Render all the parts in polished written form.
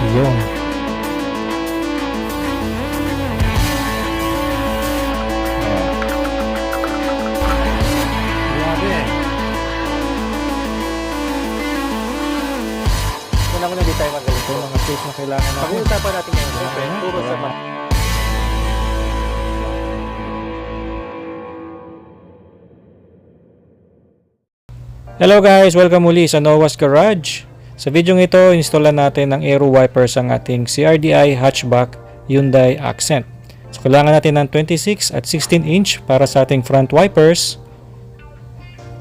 Yun. Grabe. Wala mo na di tayo magaling. Ito mga tips na kailangan natin. Pag-uusapan natin ngayon, siyempre, puro sa mga. Hello guys! Welcome muli sa Noah's Garage. Sa video ito, installan natin ng aero wipers ang ating CRDI hatchback Hyundai Accent. So kailangan natin ng 26 at 16 inch para sa ating front wipers.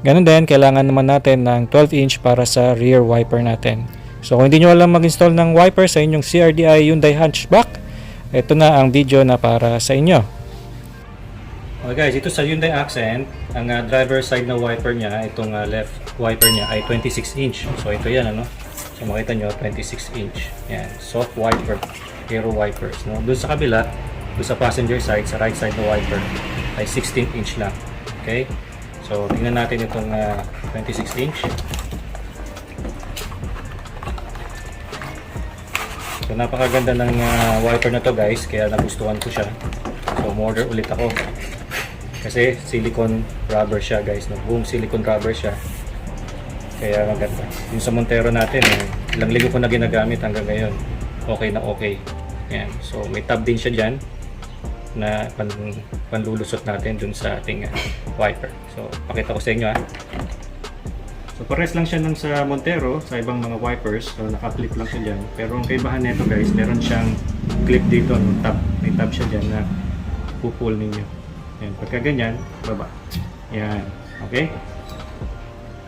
Ganun din, kailangan naman natin ng 12 inch para sa rear wiper natin. So kung hindi nyo alam mag-install ng wiper sa inyong CRDI Hyundai hatchback, ito na ang video na para sa inyo. Okay guys, ito sa Hyundai Accent, ang driver side na wiper niya, itong left wiper niya ay 26 inch. So ito yan, ano? So makita nyo, 26 inch. Yan, soft wiper, aero wipers. No? Doon sa kabila, doon sa passenger side, sa right side na wiper, ay 16 inch lang. Okay? So tingnan natin itong 26 inch. So napakaganda ng wiper na to guys, kaya nagustuhan ko siya. So umorder ulit ako. Kasi silicone rubber siya guys, no? Boom, silicone rubber siya. Kaya maganda. Yung sa Montero natin, ilang linggo ko na ginagamit hanggang ngayon. Okay na okay. Yan. So may tab din siya dyan na panlulusot natin dun sa ating wiper. So pakita ko sa inyo So pares lang siya nung sa Montero, sa ibang mga wipers. So naka-clip lang siya dyan. Pero ang kaibahan nito guys, meron siyang clip dito, no? Tab. May tab siya dyan na pupull ninyo. Yan, pagka ganyan, baba. Yan, okay?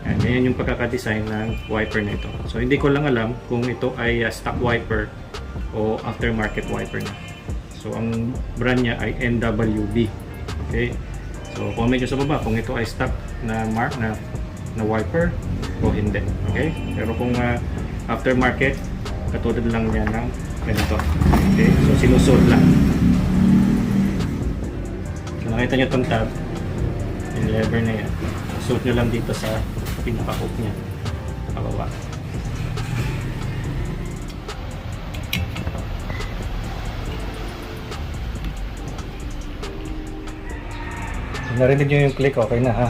Yan, yan yung pagkakadesign ng wiper na ito. So hindi ko lang alam kung ito ay stock wiper o aftermarket wiper na. So ang brand niya ay NWB. Okay? So comment nyo sa baba kung ito ay stock na na wiper o hindi. Okay? Pero kung aftermarket, katulad lang niya ng ganito. Okay? So sinusod lang. Nakita nyo itong tab, yung lever na yan. Suot nyo lang dito sa pinaka-hook niya, pababa. So, narinig nyo yung click, okay na ha.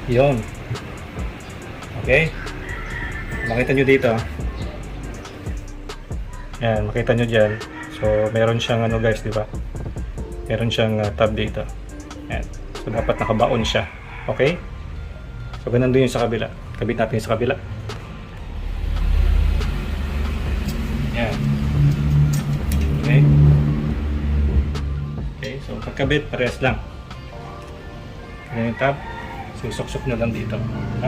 Yun. Okay. Makita nyo dito. Yan, makita nyo dyan. So, meron siyang ano guys, di ba? Meron siyang tab dito. Ayan. So, dapat nakabaon siya. Okay? So, ganun din yung sa kabila. Kabit natin yung sa kabila. Ayan. Okay? Okay, so pagkabit, parehas lang. Ayan yung tab. Susok-sok na lang dito.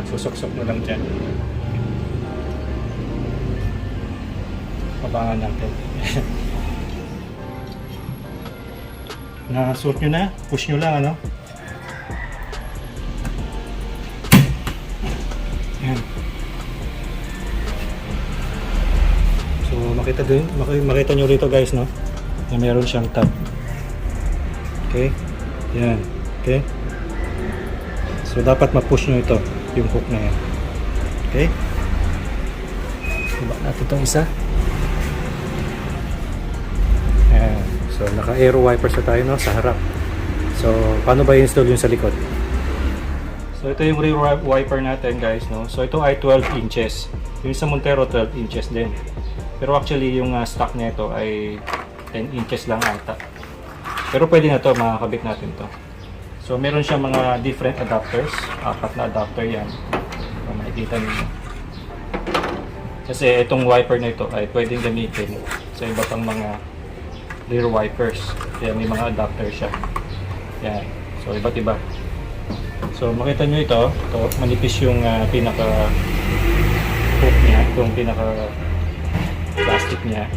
Susok-sok na lang dyan. Pabangan natin. Na-suot nyo na, push nyo lang, ano? Yan. So makita nyo rito guys, no? Na meron siyang tab. Okay? Yan. Okay? So dapat ma-push nyo ito, yung hook na yan. Okay? Iba natin itong isa. So naka-aero wipers na tayo, no, sa harap. So paano ba i-install yung sa likod? So ito yung rear wiper natin guys, no. So ito ay 12 inches. Yung sa Montero 12 inches din. Pero actually yung stock niya ito ay 10 inches lang ata. Pero pwede na to, makakabit natin to. So meron siya mga different adapters. 4 na adapter yan. So makikita niyo. Kasi itong wiper na ito ay pwedeng gamitin sa iba pang mga rear wipers. Kaya may mga adapter siya. Yan. So iba't iba. So makita nyo ito. Manipis yung pinaka hook niya. Itong pinaka plastic niya.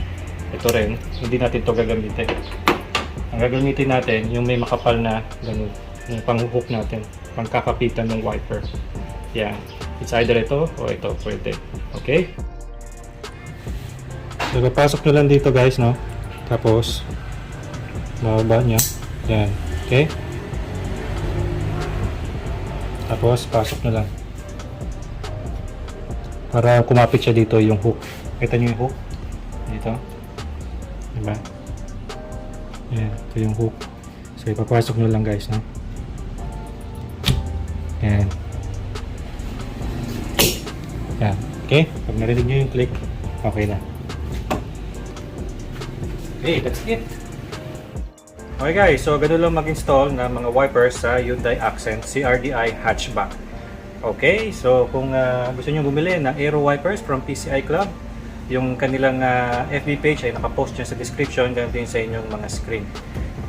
Ito rin. Hindi natin ito gagamitin. Ang gagamitin natin yung may makapal na ganun. Yung pang-hook natin. Pangkakapitan ng wiper. Yan. It's either ito o ito. Pwede. Okay? So papasok nyo lang dito guys, no? Tapos bababa niya. Yan. Okay? Tapos pasok na lang. Para kumapit siya dito yung hook. Kita niyo yung hook? Dito. Diba? Yan, ito yung hook. So ipapasok nyo lang guys, no? Yan. Yan. Okay? Pag narinig nyo yung click, okay na. Okay, that's it. Okay guys, so ganun lang mag-install ng mga wipers sa Hyundai Accent CRDI hatchback. Okay, so kung gusto nyo bumili ng Aero wipers from PCI Club, yung kanilang FB page ay nakapost dyan sa description, ganun din sa inyong mga screen.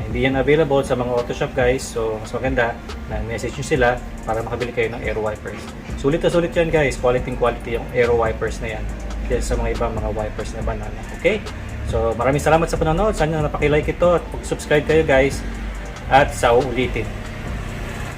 Hindi yan available sa mga auto shop guys, so mas maganda na message nyo sila para makabili kayo ng Aero wipers. Sulit na sulit yan guys, quality yung Aero wipers na yan kaysa sa mga ibang mga wipers na banana. Okay, so maraming salamat sa panonood, sana napakilike ito at subscribe kayo guys at sa uulitin.